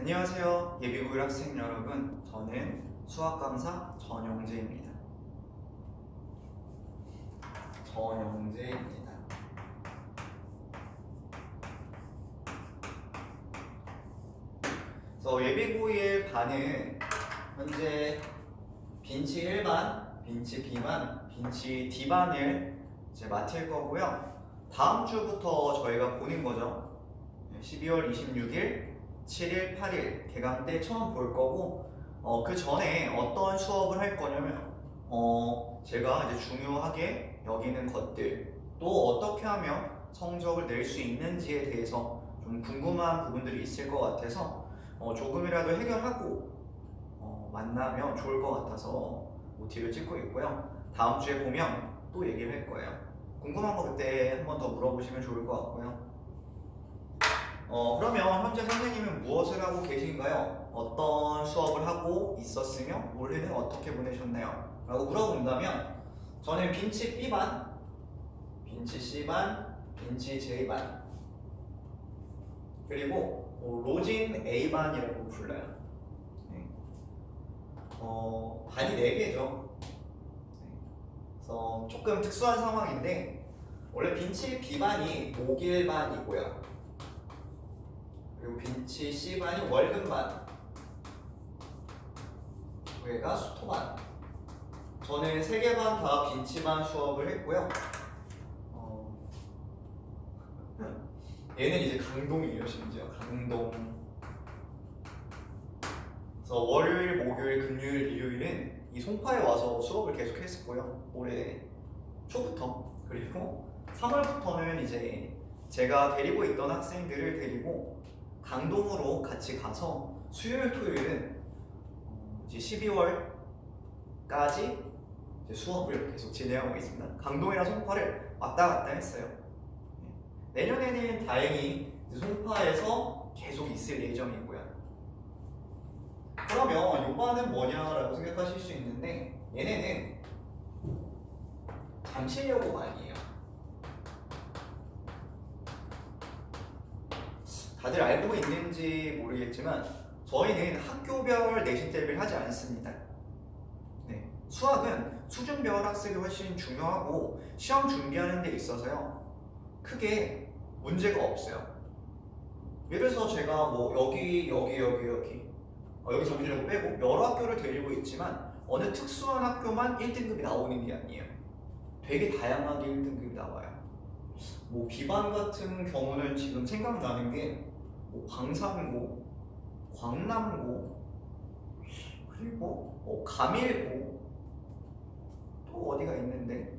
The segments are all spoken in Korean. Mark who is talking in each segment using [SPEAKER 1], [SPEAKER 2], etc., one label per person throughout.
[SPEAKER 1] 안녕하세요. 예비고일 학생 여러분. 저는 수학 강사 전영재입니다. 전영재입니다. 그래서 예비고일 반은 현재 빈치 1반, 빈치 B반, 빈치 D반을 이제 맡을 거고요. 다음 주부터 저희가 보는 거죠. 12월 26일, 7일, 8일 개강 때 처음 볼 거고 그 전에 어떤 수업을 할 거냐면 제가 이제 중요하게 여기는 것들 또 어떻게 하면 성적을 낼 수 있는지에 대해서 좀 궁금한 부분들이 있을 것 같아서 조금이라도 해결하고 만나면 좋을 것 같아서 OT를 찍고 있고요. 다음 주에 보면 또 얘기를 할 거예요. 궁금한 거 그때 한 번 더 물어보시면 좋을 것 같고요. 그러면 현재 선생님은 무엇을 하고 계신가요? 어떤 수업을 하고 있었으며 올해는 어떻게 보내셨나요? 라고 물어본다면 저는 빈치 B반, 빈치 C반, 빈치 J반 그리고 로진 A반이라고 불러요. 네. 반이 4개죠. 그래서 조금 특수한 상황인데 원래 빈치 B반이 목일반이고요. 그리고 빈치 C반이 월금반, 얘가 수토반. 저는 3개 반 다 빈치반 수업을 했고요. 얘는 이제 강동이에요. 심지어 강동. 그래서 월요일, 목요일, 금요일, 일요일은 이 송파에 와서 수업을 계속 했었고요. 올해 초부터. 그리고 3월부터는 이제 제가 데리고 있던 학생들을 데리고 강동으로 같이 가서 수요일, 토요일은 이제 12월까지 이제 수업을 계속 진행하고 있습니다. 강동이랑 송파를 왔다 갔다 했어요. 내년에는 다행히 이제 송파에서 계속 있을 예정이고요. 그러면 요반은 뭐냐라고 생각하실 수 있는데 얘네는 잠실여고반이에요. 다들 알고 있는지 모르겠지만 저희는 학교별 내신 대비를 하지 않습니다. 네. 수학은 수준별 학습이 훨씬 중요하고 시험 준비하는 데 있어서요 크게 문제가 없어요. 예를 들어서 제가 뭐 여기 잠실여고 빼고 여러 학교를 데리고 있지만 어느 특수한 학교만 1등급이 나오는 게 아니에요. 되게 다양하게 1등급이 나와요. 뭐 비반 같은 경우는 지금 생각나는 게 뭐 광산고, 광남고, 그리고 감일고, 또 어디가 있는데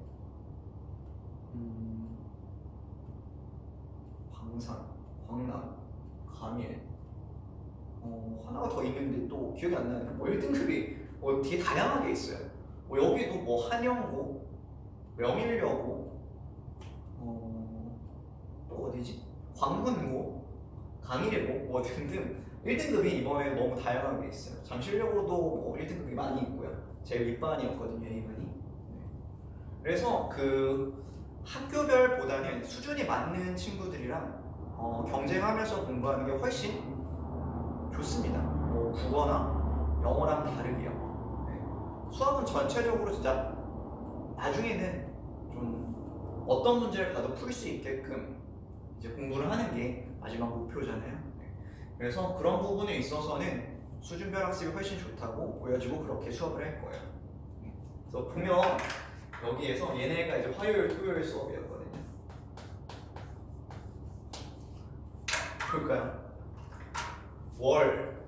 [SPEAKER 1] 광산, 광남, 감일 하나가 더 있는데 또 기억이 안 나는데 뭐 1등급이 되게 다양하게 있어요. 뭐 여기도 뭐 한영고, 명일여고, 또 어디지? 광문고, 강일고 뭐 등등 1등급이 이번에 너무 다양하게 있어요. 잠실여고도 뭐 1등급이 많이 있고요. 제일 윗반이었거든요, A반이. 네. 그래서 그 학교별보다는 수준이 맞는 친구들이랑 경쟁하면서 공부하는 게 훨씬 좋습니다. 뭐 국어나 영어랑 다르게요. 네. 수학은 전체적으로 진짜 나중에는 좀 어떤 문제를 봐도 풀 수 있게끔 이제 공부를 하는 게 마지막 목표잖아요. 네. 그래서 그런 부분에 있어서는 수준별 학습이 훨씬 좋다고 보여지고 그렇게 수업을 할 거예요. 그래서 보면 여기에서 얘네가 이제 화요일, 토요일 수업이었거든요. 볼까요? 월,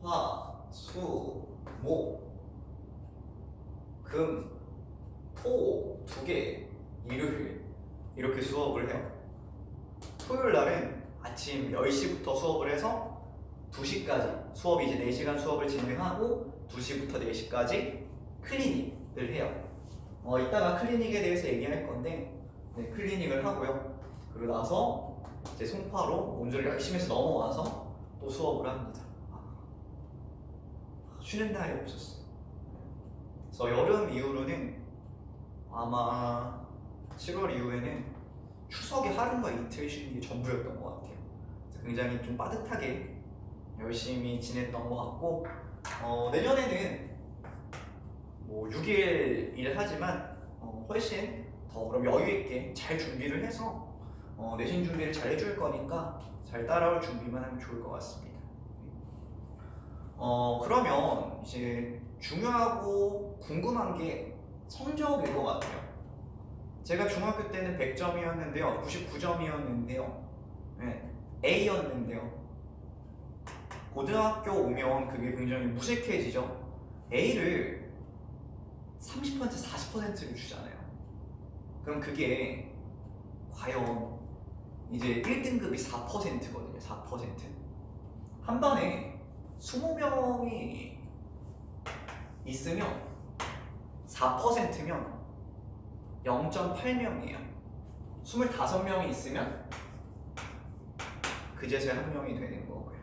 [SPEAKER 1] 화, 수, 목, 금, 토 2개, 일요일 이렇게 수업을 해요. 토요일 날은 아침 10시부터 수업을 해서 2시까지 수업이 이제 4시간 수업을 진행하고 2시부터 4시까지 클리닉을 해요. 이따가 클리닉에 대해서 얘기할 건데 네, 클리닉을 하고요. 그러고 나서 이제 송파로 온전히 열심히 해서 넘어와서 또 수업을 합니다. 쉬는 날이 없었어요. 그래서 여름 이후로는 아마 7월 이후에는 추석에 하루가 이틀 쉬는 게 전부였던 것 같아요. 굉장히 좀 빠듯하게 열심히 지냈던 것 같고 내년에는 뭐 6일 일하지만 훨씬 더 그럼 여유 있게 잘 준비를 해서 내신 준비를 잘 해줄 거니까 잘 따라올 준비만 하면 좋을 것 같습니다. 그러면 이제 중요하고 궁금한 게 성적일 것 같아요. 제가 중학교 때는 100점이었는데요, 99점이었는데요, 네, A였는데요. 고등학교 오면 그게 굉장히 무색해지죠. A를 30% 40%를 주잖아요. 그럼 그게 과연 이제 1등급이 4%거든요. 4%. 한 반에 20명이 있으면 4%면 0.8명이에요. 25명이 있으면 그제서야 한 명이 되는 거고요.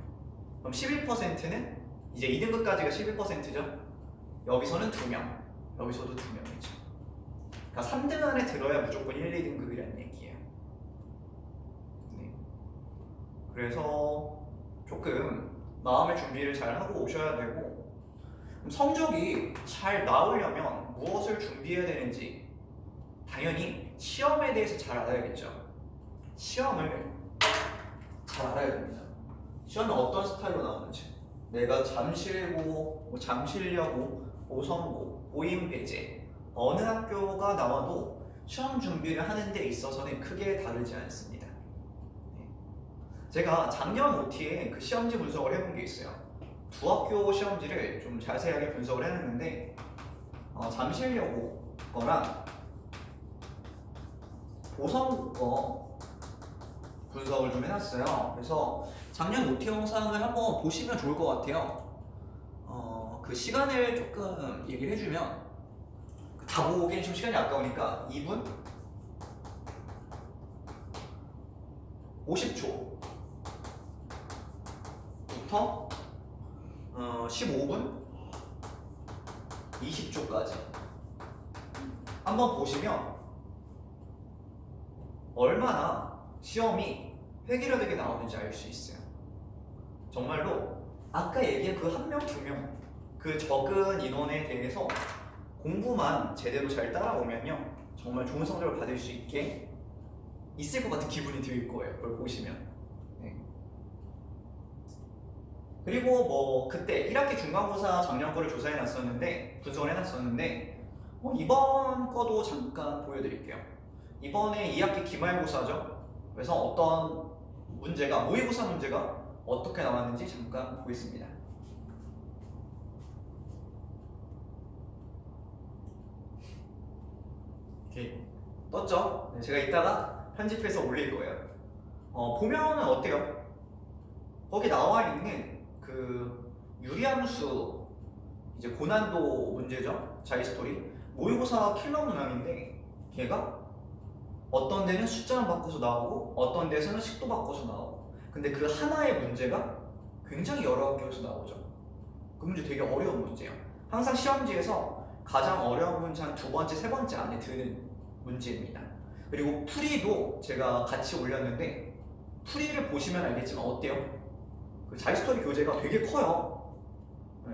[SPEAKER 1] 그럼 11%는 이제 2등급까지가 11%죠. 여기서는 2명, 여기서도 2명이죠. 그러니까 3등 안에 들어야 무조건 1, 2등급이라는 얘기예요. 네. 그래서 조금 마음의 준비를 잘 하고 오셔야 되고, 성적이 잘 나오려면 무엇을 준비해야 되는지 당연히 시험에 대해서 잘 알아야겠죠. 시험을 잘 알아야 됩니다. 시험은 어떤 스타일로 나오는지, 내가 잠실고, 잠실여고, 오성고, 보인배제 어느 학교가 나와도 시험 준비를 하는 데 있어서는 크게 다르지 않습니다. 제가 작년 OT에 그 시험지 분석을 해본 게 있어요. 두 학교 시험지를 좀 자세하게 분석을 해놨는데 잠실여고 거랑 오성고 거 분석을 좀 해놨어요. 그래서 작년 OT 영상을 한번 보시면 좋을 것 같아요. 그 시간을 조금 얘기를 해주면 다 보기엔 좀 시간이 아까우니까 2분 50초부터 15분 20초까지 한번 보시면 얼마나 시험이 획일화되게 나오는지 알 수 있어요. 정말로 아까 얘기한 그 한 명, 두 명, 그 적은 인원에 대해서 공부만 제대로 잘 따라오면요, 정말 좋은 성적을 받을 수 있게 있을 것 같은 기분이 들 거예요. 그걸 보시면. 네. 그리고 뭐 그때 1학기 중간고사 작년 거를 조사해놨었는데, 분석을 해놨었는데 이번 거도 잠깐 보여드릴게요. 이번에 2학기 기말고사죠. 그래서 어떤 문제가, 모의고사 문제가 어떻게 나왔는지 잠깐 보겠습니다. 이렇게 떴죠? 네, 제가 이따가 편집해서 올릴 거예요. 보면은 어때요? 거기 나와 있는 그 유리함수 이제 고난도 문제죠. 자이스토리 모의고사 킬러 문항인데 걔가 어떤 데는 숫자만 바꿔서 나오고 어떤 데서는 식도 바꿔서 나오고, 근데 그 하나의 문제가 굉장히 여러 학교에서 나오죠. 그 문제 되게 어려운 문제예요. 항상 시험지에서 가장 어려운 문제 한 두 번째, 세 번째 안에 드는 문제입니다. 그리고 풀이도 제가 같이 올렸는데 풀이를 보시면 알겠지만 어때요? 그 자이스토리 교재가 되게 커요. 네,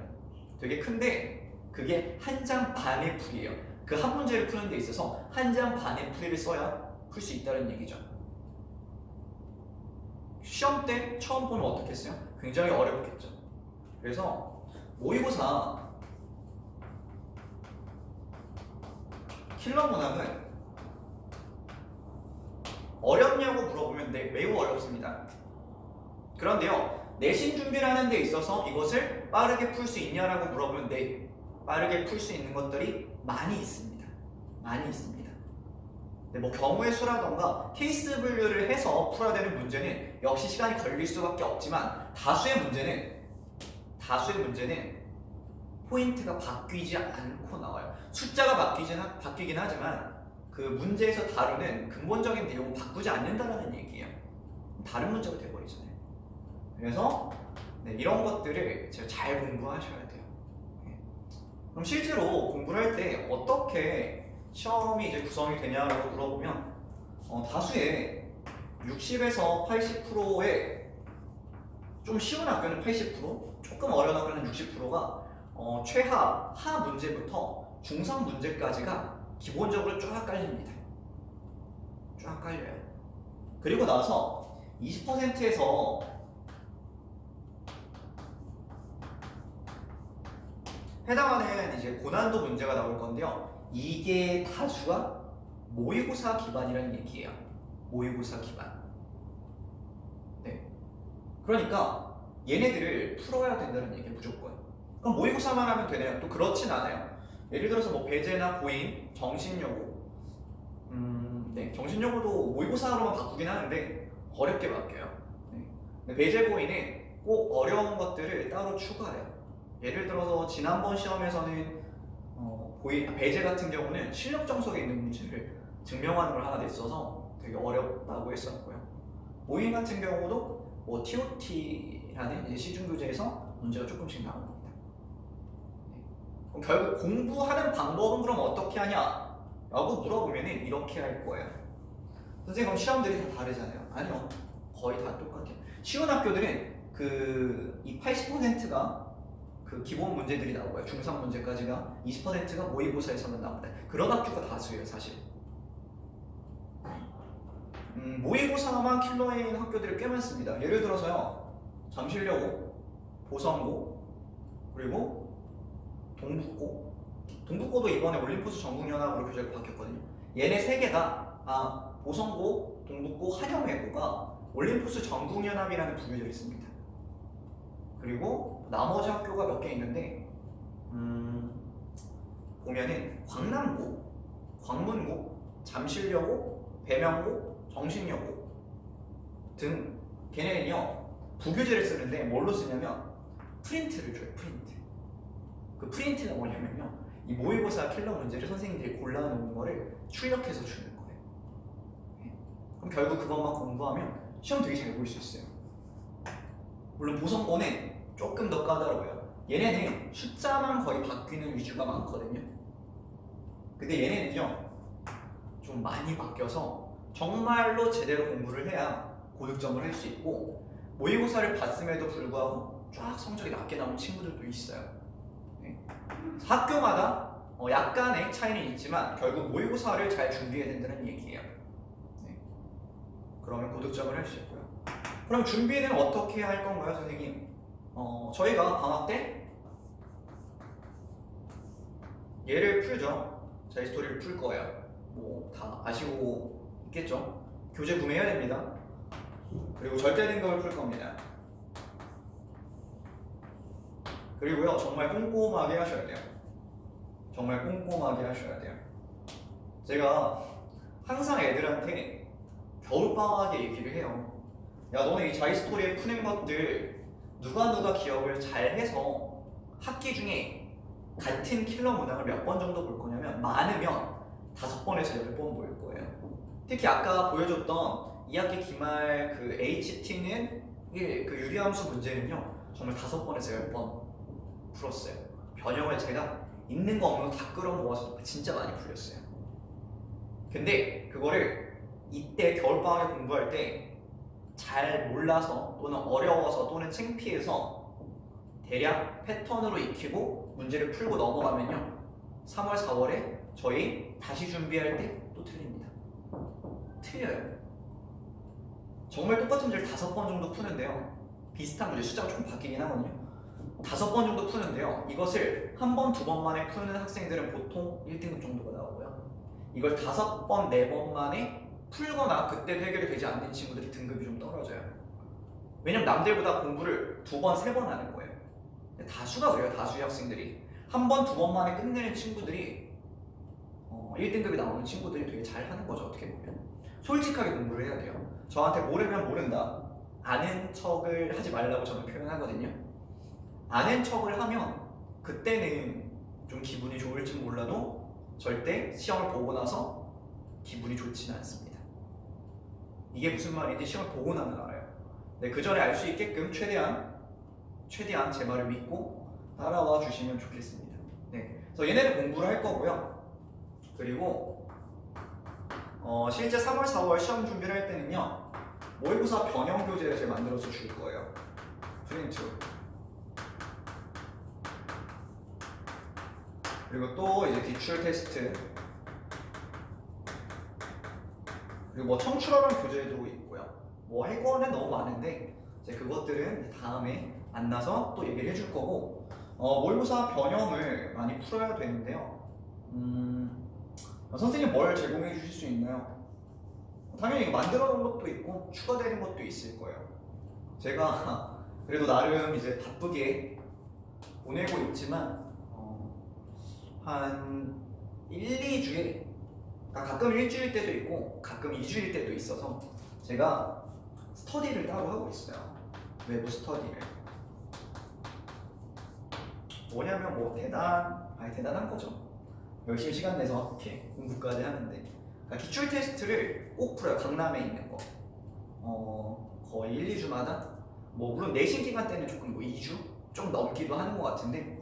[SPEAKER 1] 되게 큰데 그게 한 장 반의 풀이에요. 그 한 문제를 푸는 데 있어서 한 장 반의 풀이를 써야 풀 수 있다는 얘기죠. 시험 때 처음 보면 어떻겠어요? 굉장히 어렵겠죠. 그래서 모의고사 킬러 문항은 어렵냐고 물어보면 네, 매우 어렵습니다. 그런데요, 내신 준비를 하는 데 있어서 이것을 빠르게 풀 수 있냐라고 물어보면 네, 빠르게 풀 수 있는 것들이 많이 있습니다. 많이 있습니다. 네, 뭐 경우의 수라던가 케이스 분류를 해서 풀어야 되는 문제는 역시 시간이 걸릴 수밖에 없지만 다수의 문제는 포인트가 바뀌지 않고 나와요. 숫자가 바뀌긴 하지만 그 문제에서 다루는 근본적인 내용은 바꾸지 않는다는 얘기예요. 다른 문제가 돼버리잖아요. 그래서 네, 이런 것들을 제가 잘 공부하셔야 돼요. 네. 그럼 실제로 공부를 할 때 어떻게 시험이 이제 구성이 되냐라고 물어보면 다수의 60에서 80%의 좀 쉬운 학교는 80%, 조금 어려운 학교는 60%가 최하 하 문제부터 중상 문제까지가 기본적으로 쫙 깔립니다. 쫙 깔려요. 그리고 나서 20%에서 해당하는 이제 고난도 문제가 나올 건데요. 이게 다수가 모의고사 기반이라는 얘기예요. 모의고사 기반. 네. 그러니까 얘네들을 풀어야 된다는 얘기예요, 무조건. 그럼 모의고사만 하면 되나요? 또 그렇진 않아요. 예를 들어서 뭐 배제나 보인, 정신여고. 네, 정신여고도 모의고사로만 바꾸긴 하는데 어렵게 바뀌어요. 네. 근데 배제 보인은 꼭 어려운 것들을 따로 추가해요. 예를 들어서 지난번 시험에서는 배제 같은 경우는 실력 정석에 있는 문제를 증명하는 걸 하나 냈어서 되게 어렵다고 했었고요. 모의 같은 경우도 뭐 TOT라는 이제 시중교재에서 문제가 조금씩 나옵니다. 그럼 결국 공부하는 방법은 그럼 어떻게 하냐? 라고 물어보면 이렇게 할 거예요. 선생님 그럼 시험들이 다 다르잖아요. 아니요. 거의 다 똑같아요. 쉬운 학교들은 이 80%가 그 기본 문제들이 나오고요. 중상 문제까지가 20%가 모의고사에서만 나옵니다. 그런 학교가 다수예요, 사실. 모의고사만 킬러인 학교들이 꽤 많습니다. 예를 들어서요, 잠실여고, 보성고, 그리고 동북고도 이번에 올림푸스 전국연합으로 교재가 바뀌었거든요. 얘네 세 개가 보성고, 동북고, 한영외고가 올림푸스 전국연합이라는 부교재가 있습니다. 그리고 나머지 학교가 몇 개 있는데 보면은 광남고, 광문고, 잠실여고, 배명고, 정신여고 등 걔네는요 부교재를 쓰는데 뭘로 쓰냐면 프린트를 줘요. 그 프린트가 뭐냐면요 이 모의고사 킬러 문제를 선생님들이 골라놓은 거를 출력해서 주는 거예요. 그럼 결국 그것만 공부하면 시험 되게 잘 볼 수 있어요. 물론 보성고는 조금 더 까다로워요. 얘네는 숫자만 거의 바뀌는 위주가 많거든요. 근데 얘네는요 좀 많이 바뀌어서 정말로 제대로 공부를 해야 고득점을 할 수 있고 모의고사를 봤음에도 불구하고 쫙 성적이 낮게 나온 친구들도 있어요. 네. 학교마다 약간의 차이는 있지만 결국 모의고사를 잘 준비해야 된다는 얘기예요. 네. 그러면 고득점을 할 수 있고요. 그럼 준비는 어떻게 할 건가요, 선생님? 저희가 방학 때 얘를 풀죠. 자, 이 스토리를 풀 거예요. 뭐 다 아시고 있겠죠? 교재 구매해야 됩니다. 그리고 절대 등급을 풀 겁니다. 그리고요, 정말 꼼꼼하게 하셔야 돼요. 정말 꼼꼼하게 하셔야 돼요. 제가 항상 애들한테 겨울방학에 얘기를 해요. 야, 너네 이 자이스토리에 푸는 것들 누가 기억을 잘 해서 학기 중에 같은 킬러 문항을 몇 번 정도 볼 거냐면 많으면 5번에서 10번 볼 거예요. 특히 아까 보여줬던 2학기 기말 그 HT는 그 유리함수 문제는요 정말 5번에서 10번 풀었어요. 변형을 제가 있는 거 없는 거 다 끌어모아서 진짜 많이 풀렸어요. 근데 그거를 이때 겨울방학에 공부할 때 잘 몰라서 또는 어려워서 또는 창피해서 대략 패턴으로 익히고 문제를 풀고 넘어가면요 3월, 4월에 저희 다시 준비할 때 또 틀립니다. 틀려요. 정말 똑같은 문제를 5번 정도 푸는데요 비슷한 문제 숫자가 조금 바뀌긴 하거든요. 5번 정도 푸는데요 이것을 1번, 2번 만에 푸는 학생들은 보통 1등급 정도가 나오고요 이걸 5번, 4번 만에 풀거나 그때 해결이 되지 않는 친구들이 등급이 좀 떨어져요. 왜냐면 남들보다 공부를 2번, 3번 하는 거예요. 다수가 그래요. 다수의 학생들이 1번, 2번 만에 끝내는 친구들이 1등급이 나오는 친구들이 되게 잘하는 거죠. 어떻게 보면 솔직하게 공부를 해야 돼요. 저한테 모르면 모른다 아는 척을 하지 말라고 저는 표현하거든요. 아는 척을 하면 그때는 좀 기분이 좋을지 몰라도 절대 시험을 보고 나서 기분이 좋지는 않습니다. 이게 무슨 말인지 시험을 보고 나면 알아요. 네, 그 전에 알 수 있게끔 최대한 제 말을 믿고 따라와 주시면 좋겠습니다. 네, 그래서 얘네는 공부를 할 거고요. 그리고 실제 3월, 4월 시험 준비를 할 때는요 모의고사 변형 교재를 제가 만들어서 줄 거예요. 프린트. 그리고 또 이제 기출 테스트. 그리고 뭐 청출어랑 교재도 있고요. 뭐 할 거는 너무 많은데 이제 그것들은 다음에 만나서 또 얘기를 해줄 거고, 모의고사 변형을 많이 풀어야 되는데요. 선생님 뭘 제공해 주실 수 있나요? 당연히 만들어 놓은 것도 있고 추가되는 것도 있을 거예요. 제가 그래도 나름 이제 바쁘게 보내고 있지만 한 1, 2주에, 가끔 일주일 때도 있고 가끔 2주일 때도 있어서 제가 스터디를 따로 하고 있어요. 외부 스터디를. 뭐냐면 뭐 대단한 거죠. 열심히 시간 내서 이렇게 공부까지 하는데, 그러니까 기출 테스트를 꼭 풀어요. 강남에 있는 거. 거의 1, 2주마다. 뭐 물론 내신 기간 때는 조금 뭐 2주 좀 넘기도 하는 것 같은데,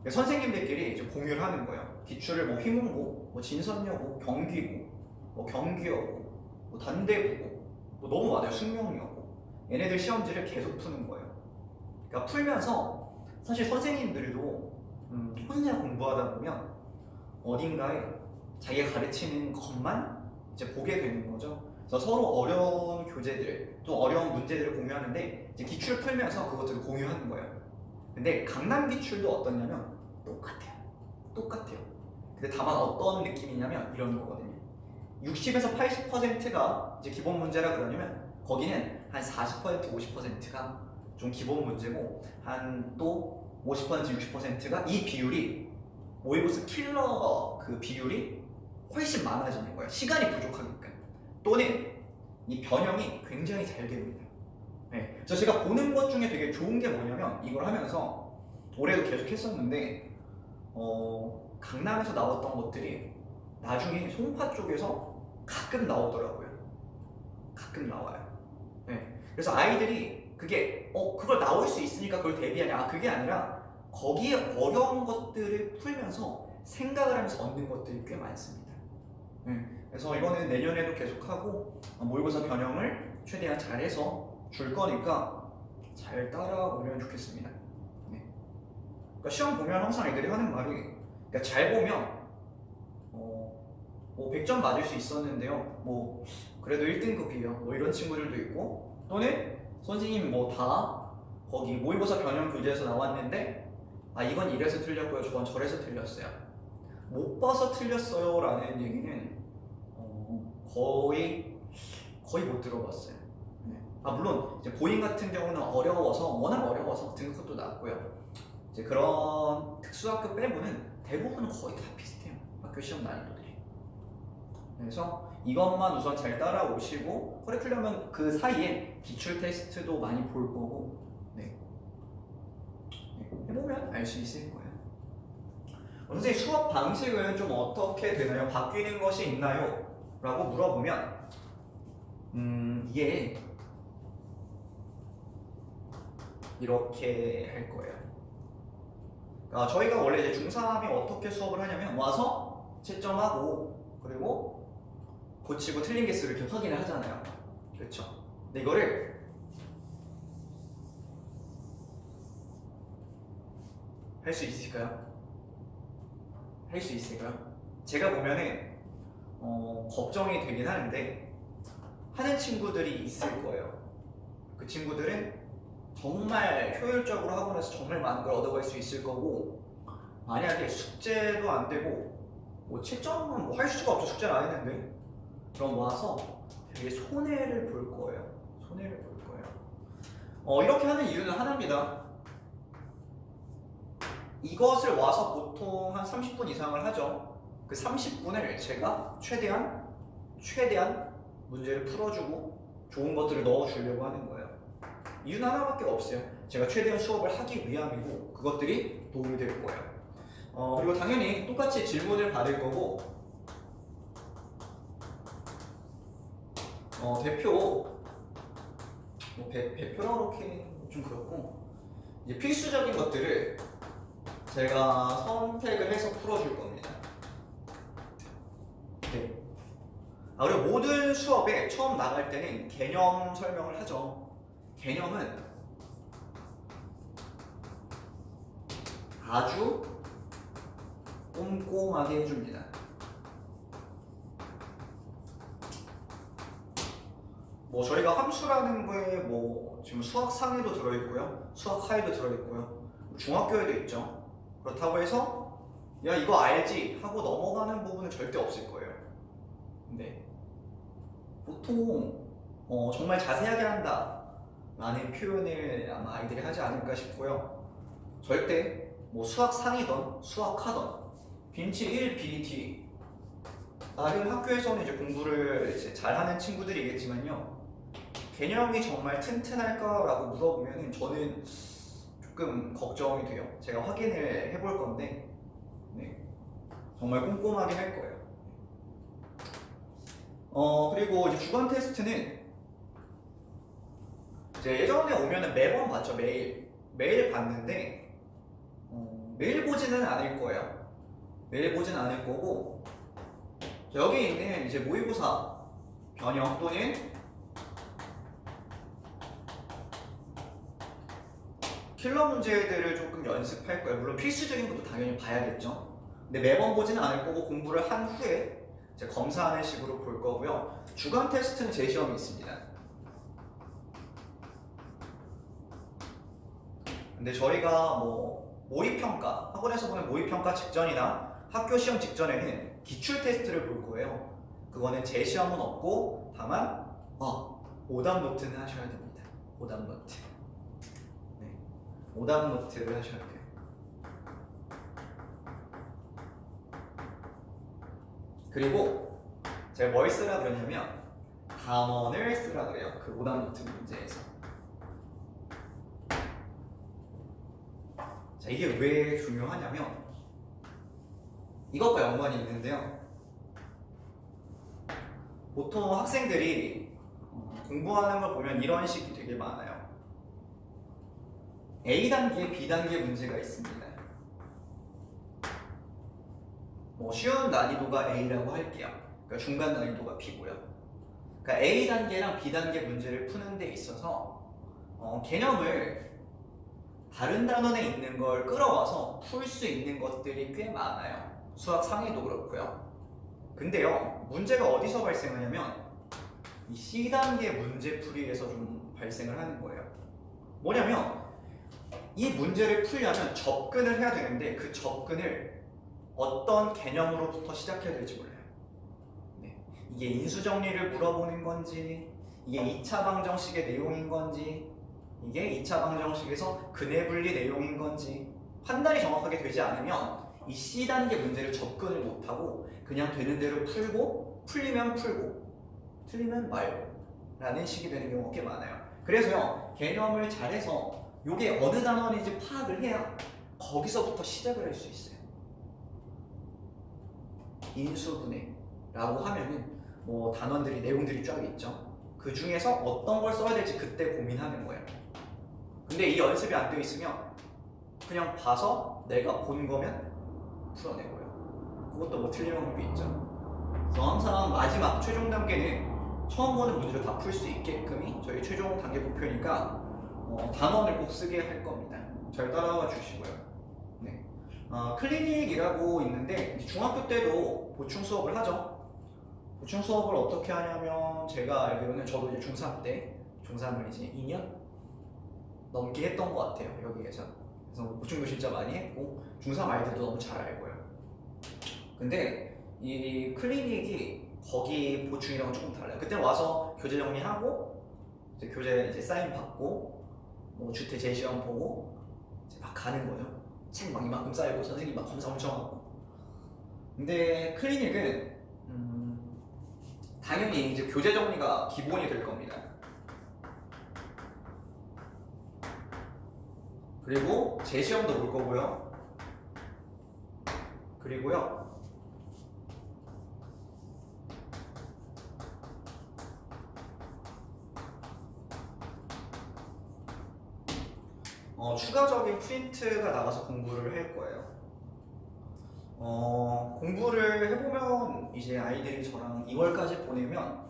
[SPEAKER 1] 선생님들끼리 이제 공유를 하는 거예요. 기출을 뭐 휘문고, 뭐 진선여고, 경기고, 뭐 경기여고, 뭐 단대국어, 뭐 너무 많아요. 숙명여고. 얘네들 시험지를 계속 푸는 거예요. 그러니까 풀면서 사실 선생님들도 혼자 공부하다 보면 어딘가에 자기가 가르치는 것만 이제 보게 되는 거죠. 그래서 서로 어려운 교재들, 또 어려운 문제들을 공유하는데 이제 기출을 풀면서 그것들을 공유하는 거예요. 근데 강남 기출도 어떠냐면 똑같아요. 근데 다만 어떤 느낌이냐면 이런 거거든요. 60에서 80%가 이제 기본 문제라 그러냐면 거기는 한 40%, 50%가 좀 기본 문제고, 한 또 50%, 60%가 이 비율이 모의고사 킬러 그 비율이 훨씬 많아지는 거예요. 시간이 부족하니까. 또는 이 변형이 굉장히 잘 됩니다. 네. 그래서 제가 보는 것 중에 되게 좋은 게 뭐냐면, 이걸 하면서 올해도 계속 했었는데 강남에서 나왔던 것들이 나중에 송파 쪽에서 가끔 나오더라고요. 가끔 나와요. 네. 그래서 아이들이 그걸 나올 수 있으니까 그걸 대비하냐, 그게 아니라 거기에 어려운 것들을 풀면서 생각을 하면서 얻는 것들이 꽤 많습니다. 네. 그래서 이거는 내년에도 계속하고 모의고사 변형을 최대한 잘해서 줄 거니까 잘 따라오면 좋겠습니다. 네. 그러니까 시험 보면 항상 애들이 하는 말이, 그러니까 잘 보면 뭐 100점 맞을 수 있었는데요, 뭐 그래도 1등급이에요, 뭐 이런 친구들도 있고, 또는 선생님 뭐 다 거기 모의고사 변형 교재에서 나왔는데 이건 이래서 틀렸고요, 저건 저래서 틀렸어요, 못 봐서 틀렸어요 라는 얘기는 거의 못 들어봤어요. 네. 물론 이제 고인 같은 경우는 워낙 어려워서 등급도 낮고요. 이제 그런 특수학교 빼고는 대부분은 거의 다 비슷해요, 학교 시험 난이도들이. 그래서 이것만 우선 잘 따라오시고, 커리큘럼은 그 사이에 기출 테스트도 많이 볼 거고, 네. 해보면 알 수 있을 거예요. 선생님, 수업 방식은 좀 어떻게 되나요? 바뀌는 것이 있나요? 라고 물어보면 이게 이렇게 할 거예요. 그러니까 저희가 원래 이제 중3이 어떻게 수업을 하냐면 와서 채점하고 그리고 고치고 틀린 개수를 이렇게 확인을 하잖아요. 그렇죠? 근데 이거를 할 수 있을까요? 할 수 있을까요? 제가 보면은 걱정이 되긴 하는데 하는 친구들이 있을 거예요. 그 친구들은 정말 효율적으로 학원에서 정말 많은 걸 얻어갈 수 있을 거고, 만약에 숙제도 안 되고 뭐 채점은 뭐 할 수가 없죠. 숙제를 안 했는데. 그럼 와서 되게 손해를 볼 거예요. 이렇게 하는 이유는 하나입니다. 이것을 와서 보통 한 30분 이상을 하죠. 그 30분을 제가 최대한 문제를 풀어주고 좋은 것들을 넣어주려고 하는 거예요. 이유는 하나밖에 없어요. 제가 최대한 수업을 하기 위함이고 그것들이 도움이 될 거예요. 그리고 당연히 똑같이 질문을 받을 거고, 배표라고 이렇게 좀 그렇고, 이제 필수적인 것들을 제가 선택을 해서 풀어줄 겁니다. 네. 그리고 모든 수업에 처음 나갈 때는 개념 설명을 하죠. 개념은 아주 꼼꼼하게 해줍니다. 뭐 저희가 함수라는 거에 뭐 지금 수학 상에도 들어있고요, 수학 하에도 들어있고요, 중학교에도 있죠. 그렇다고 해서 야 이거 알지 하고 넘어가는 부분은 절대 없을 거예요. 근데 보통 정말 자세하게 한다 라는 표현을 아마 아이들이 하지 않을까 싶고요. 절대 뭐 수학 상이던 수학 하던 빈치 1, B, D 나름 학교에서는 이제 공부를 이제 잘하는 친구들이겠지만요, 개념이 정말 튼튼할까라고 물어보면 저는 조금 걱정이 돼요. 제가 확인을 해볼 건데 네, 정말 꼼꼼하게 할 거예요. 그리고 이제 주간 테스트는 이제 예전에 오면은 매번 봤죠. 매일 봤는데 매일 보지는 않을 거예요. 매일 보지는 않을 거고, 여기 있는 이제 모의고사 변형 또는 킬러 문제들을 조금 연습할 거예요. 물론 필수적인 것도 당연히 봐야겠죠. 근데 매번 보지는 않을 거고 공부를 한 후에 이제 검사하는 식으로 볼 거고요. 주간 테스트는 재시험이 있습니다. 근데 저희가 뭐 모의평가, 학원에서 보는 모의평가 직전이나 학교 시험 직전에는 기출 테스트를 볼 거예요. 그거는 재시험은 없고 다만 오답 노트는 하셔야 됩니다. 오답 노트. 네, 오답 노트를 하셔야 돼요. 그리고 제가 뭘 쓰라 그러냐면 단원을 쓰라 그래요. 그 오답 노트 문제에서. 자, 이게 왜 중요하냐면 이것과 연관이 있는데요. 보통 학생들이 공부하는 걸 보면 이런 식이 되게 많아요. A단계, B단계 문제가 있습니다. 뭐 쉬운 난이도가 A라고 할게요. 그러니까 중간 난이도가 B고요. 그러니까 A단계랑 B단계 문제를 푸는 데 있어서 개념을 다른 단원에 있는 걸 끌어와서 풀 수 있는 것들이 꽤 많아요. 수학 상해도 그렇고요. 근데요, 문제가 어디서 발생하냐면 이 C단계 문제풀이에서 좀 발생을 하는 거예요. 뭐냐면 이 문제를 풀려면 접근을 해야 되는데 그 접근을 어떤 개념으로부터 시작해야 될지 몰라요. 네. 이게 인수정리를 물어보는 건지, 이게 2차 방정식의 내용인 건지, 이게 2차 방정식에서 근해분리 내용인 건지 판단이 정확하게 되지 않으면 이 C단계 문제를 접근을 못하고 그냥 되는 대로 풀고, 풀리면 풀고 틀리면 말고 라는 식이 되는 경우가 꽤 많아요. 그래서요, 개념을 잘해서 이게 어느 단원인지 파악을 해야 거기서부터 시작을 할 수 있어요. 인수분해라고 하면은 뭐 단원들이 내용들이 쫙 있죠. 그 중에서 어떤 걸 써야 될지 그때 고민하는 거예요. 근데 이 연습이 안 되어 있으면 그냥 봐서 내가 본 거면 풀어내고요. 그것도 뭐 틀릴 확률이 있죠. 그래서 항상 마지막 최종 단계는 처음 보는 문제를 다 풀 수 있게끔이 저희 최종 단계 목표니까 단원을 꼭 쓰게 할 겁니다. 잘 따라와 주시고요. 네. 클리닉이라고 있는데 중학교 때도 보충 수업을 하죠. 보충 수업을 어떻게 하냐면 제가 알기로는 저도 이제 중3 때, 중3을 이제 2년 넘게 했던 것 같아요, 여기에서. 그래서 보충도 진짜 많이 했고 중3 아이들도 너무 잘 알고요. 근데 이 클리닉이 거기 보충이랑은 조금 달라요. 그때 와서 교재 정리하고 이제 교재 이제 사인 받고 뭐 주태 제시험 보고 이제 막 가는 거죠. 책 막 이만큼 쌓이고 선생님 막 검사 엄청 하고. 근데 클리닉은 당연히 이제 교재 정리가 기본이 될 겁니다. 그리고 제시험도 볼 거고요. 그리고요, 추가적인 프린트가 나가서 공부를 할 거예요. 공부를 해보면 이제 아이들이 저랑 2월까지 보내면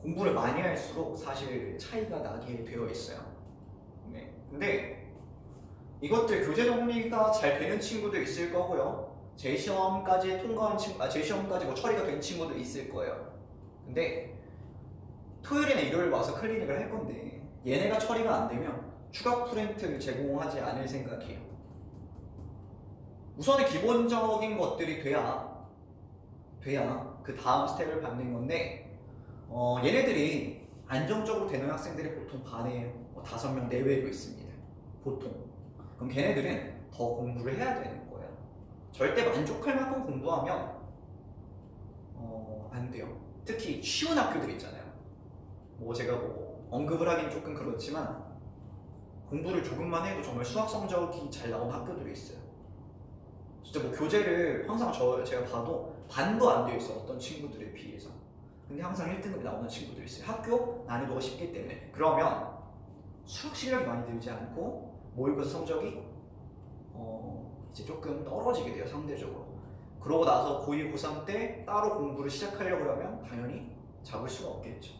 [SPEAKER 1] 공부를 많이 할수록 사실 차이가 나게 되어 있어요. 네. 근데 이것들 교재 정리가 잘 되는 친구도 있을 거고요. 재시험까지 통과한 친구, 재시험까지 뭐 처리가 된 친구도 있을 거예요. 근데 토요일이나 일요일 와서 클리닉을 할 건데 얘네가 처리가 안 되면 추가 프린트를 제공하지 않을 생각이에요. 우선은 기본적인 것들이 돼야 그 다음 스텝을 밟는 건데 얘네들이 안정적으로 되는 학생들이 보통 반에 5명 내외로 있습니다. 보통. 그럼 걔네들은 더 공부를 해야 되는 거예요. 절대 만족할 만큼 공부하면 안 돼요. 특히 쉬운 학교들 있잖아요. 뭐 제가 뭐 언급을 하긴 조금 그렇지만 공부를 조금만 해도 정말 수학 성적이 잘 나온 학교들이 있어요. 진짜 뭐 교재를 항상 제가 봐도 반도 안 되어 있어, 어떤 친구들에 비해서. 근데 항상 1등급이 나오는 친구들이 있어요. 학교 난이도가 쉽기 때문에. 그러면 수학 실력이 많이 늘지 않고 모의고사 성적이 이제 조금 떨어지게 돼요, 상대적으로. 그러고 나서 고2, 고3 때 따로 공부를 시작하려고 하면 당연히 잡을 수가 없겠죠.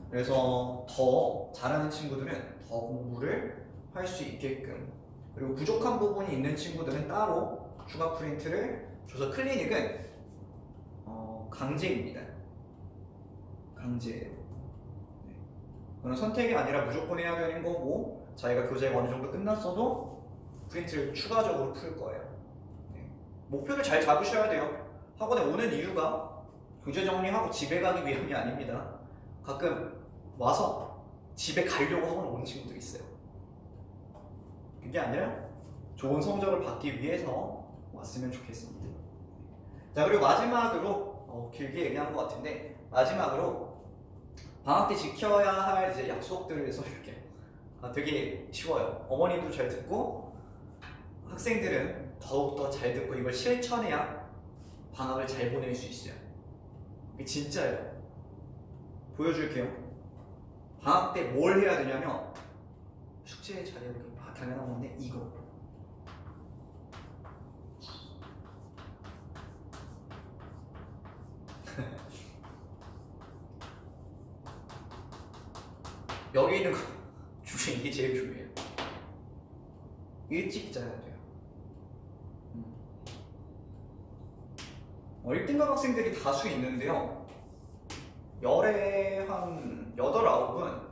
[SPEAKER 1] 그래서 더 잘하는 친구들은 더 공부를 할 수 있게끔, 그리고 부족한 부분이 있는 친구들은 따로 추가 프린트를 줘서, 클리닉은 강제입니다. 강제예요. 네. 그건 선택이 아니라 무조건 해야 되는 거고, 자기가 교재가 어느 정도 끝났어도 프린트를 추가적으로 풀 거예요. 네. 목표를 잘 잡으셔야 돼요. 학원에 오는 이유가 교재 정리하고 집에 가기 위함이 아닙니다. 가끔 와서 집에 가려고 학원 오는 친구들이 있어요. 그게 아니라 좋은 성적을 받기 위해서 왔으면 좋겠습니다. 자, 그리고 마지막으로 길게 얘기한 것 같은데, 마지막으로 방학 때 지켜야 할 이제 약속들을 써줄게요. 되게 쉬워요. 어머님도 잘 듣고 학생들은 더욱더 잘 듣고 이걸 실천해야 방학을 잘 보낼 수 있어요. 이게 진짜예요. 보여줄게요. 방학 때 뭘 해야 되냐면, 숙제 잘해보기 당연한 건데 이거. 여기 있는 거 중에 이게 제일 중요해요. 일찍 자야 돼요. 1등급 학생들이 다수 있는데요. 열에 한 8, 9은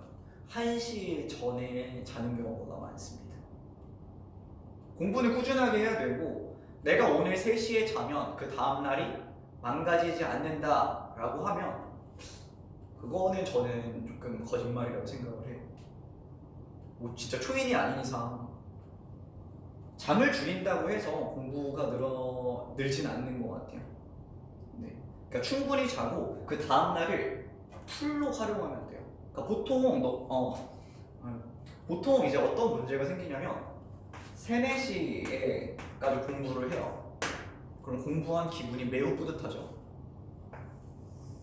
[SPEAKER 1] 1시 전에 자는 경우가 많습니다. 공부는 꾸준하게 해야 되고, 내가 오늘 3시에 자면 그 다음날이 망가지지 않는다 라고 하면 그거는 저는 조금 거짓말이라고 생각을 해요. 뭐 진짜 초인이 아닌 이상 잠을 줄인다고 해서 공부가 늘진 않는 것 같아요. 네. 그러니까 충분히 자고 그 다음날을 풀로 활용하면 돼요. 그러니까 보통 이제 어떤 문제가 생기냐면 3, 4시에까지 공부를 해요. 그럼 공부한 기분이 매우 뿌듯하죠.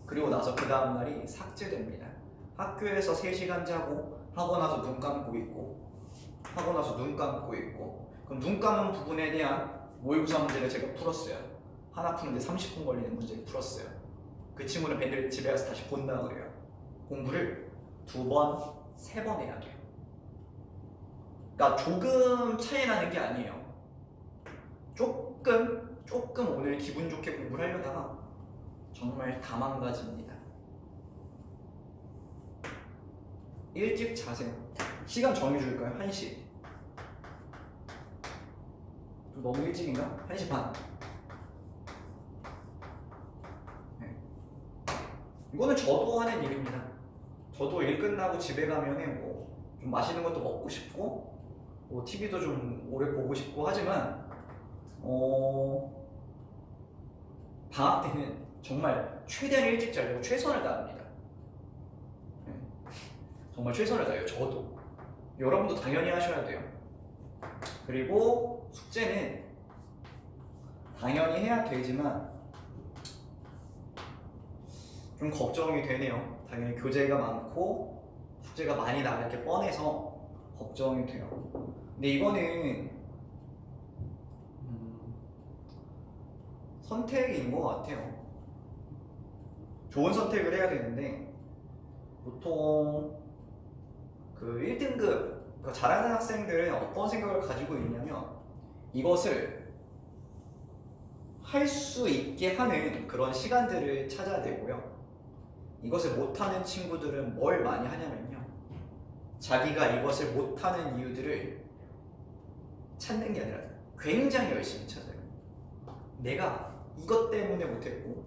[SPEAKER 1] 그리고 나서 그 다음날이 삭제됩니다. 학교에서 3시간 자고 하고 나서 눈 감고 있고, 하고 나서 눈 감고 있고, 그럼 눈 감은 부분에 대한 모의고사 문제를 제가 풀었어요. 하나 푸는데 30분 걸리는 문제를 풀었어요. 그 친구는 밴드 집에 가서 다시 본다 그래요. 공부를 2번, 3번 해야 돼요. 그러니까 조금 차이 나는 게 아니에요. 조금 오늘 기분 좋게 공부를 하려다가 정말 다 망가집니다. 일찍 자세요. 시간 정해줄까요? 1시. 너무 일찍인가? 1시 반. 네. 이거는 저도 하는 일입니다. 저도 일 끝나고 집에 가면은 뭐 좀 맛있는 것도 먹고 싶고, 뭐 TV도 좀 오래 보고 싶고 하지만 방학 때는 정말 최대한 일찍 자려고 최선을 다합니다. 네. 정말 최선을 다해요. 저도. 여러분도 당연히 하셔야 돼요. 그리고 숙제는 당연히 해야 되지만 좀 걱정이 되네요. 당연히 교재가 많고 숙제가 많이 나갈 게 뻔해서 걱정이 돼요. 근데 이거는 선택인 것 같아요. 좋은 선택을 해야 되는데, 보통 그 1등급 그러니까 잘하는 학생들은 어떤 생각을 가지고 있냐면 이것을 할 수 있게 하는 그런 시간들을 찾아내고요. 이것을 못하는 친구들은 뭘 많이 하냐면요. 자기가 이것을 못하는 이유들을 찾는 게 아니라 굉장히 열심히 찾아요. 내가 이것 때문에 못했고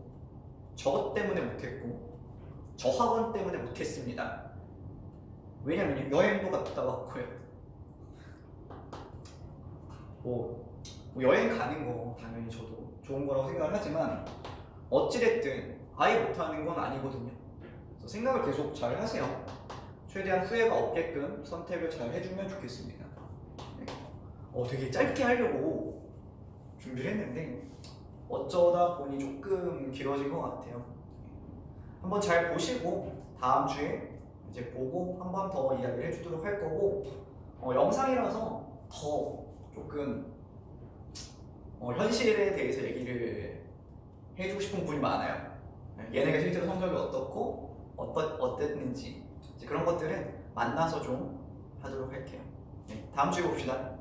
[SPEAKER 1] 저것 때문에 못했고 저 학원 때문에 못했습니다. 왜냐면요. 여행도 갔다 왔고요. 뭐 여행 가는 거 당연히 저도 좋은 거라고 생각을 하지만 어찌됐든 아예 못하는 건 아니거든요. 그래서 생각을 계속 잘 하세요. 최대한 후회가 없게끔 선택을 잘 해주면 좋겠습니다. 네. 되게 짧게 하려고 준비를 했는데 어쩌다 보니 조금 길어진 것 같아요. 한번 잘 보시고 다음 주에 이제 보고 한 번 더 이야기를 해주도록 할 거고 영상이라서 더 조금 현실에 대해서 얘기를 해주고 싶은 분이 많아요. 얘네가 실제로 성적이 어떻고 어땠는지 그런 것들은 만나서 좀 하도록 할게요. 네, 다음 주에 봅시다.